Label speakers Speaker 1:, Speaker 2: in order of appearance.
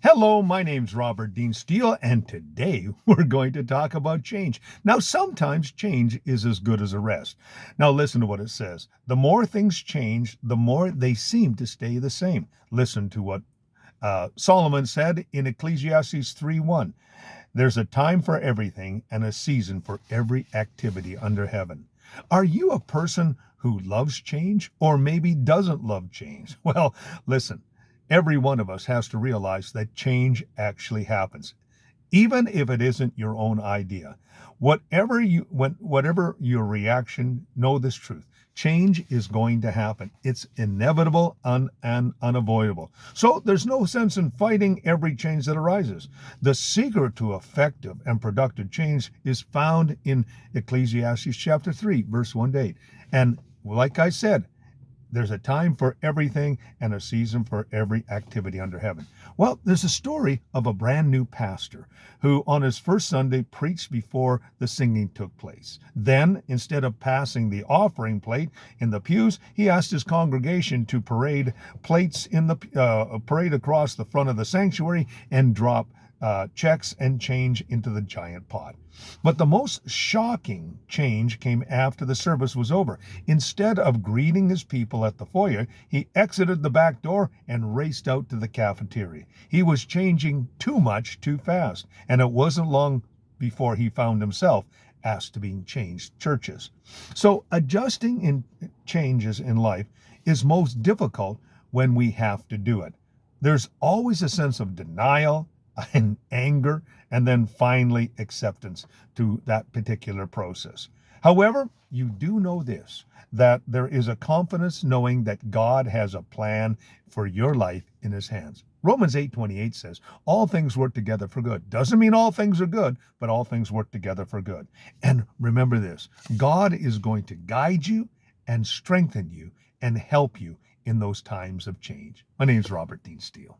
Speaker 1: Hello, my name's Robert Dean Steele, and today we're going to talk about change. Now, sometimes change is as good as a rest. Now, listen to what it says. The more things change, the more they seem to stay the same. Listen to what Solomon said in Ecclesiastes 3:1. There's a time for everything and a season for every activity under heaven. Are you a person who loves change or maybe doesn't love change? Well, listen, every one of us has to realize that change actually happens, even if it isn't your own idea. Whatever your reaction, know this truth. Change is going to happen. It's inevitable and unavoidable. So there's no sense in fighting every change that arises. The secret to effective and productive change is found in Ecclesiastes chapter 3, verse 1 to 8. And like I said, there's a time for everything and a season for every activity under heaven. Well, there's a story of a brand new pastor who, on his first Sunday, preached before the singing took place. Then, instead of passing the offering plate in the pews, he asked his congregation to parade plates in the parade across the front of the sanctuary and drop checks and change into the giant pot. But the most shocking change came after the service was over. Instead of greeting his people at the foyer, he exited the back door and raced out to the cafeteria. He was changing too much too fast, and it wasn't long before he found himself asked to be changed churches. So adjusting in changes in life is most difficult when we have to do it. There's always a sense of denial and anger, and then finally acceptance to that particular process. However, you do know this, that there is a confidence knowing that God has a plan for your life in his hands. Romans 8:28 says, all things work together for good. Doesn't mean all things are good, but all things work together for good. And remember this, God is going to guide you and strengthen you and help you in those times of change. My name is Robert Dean Steele.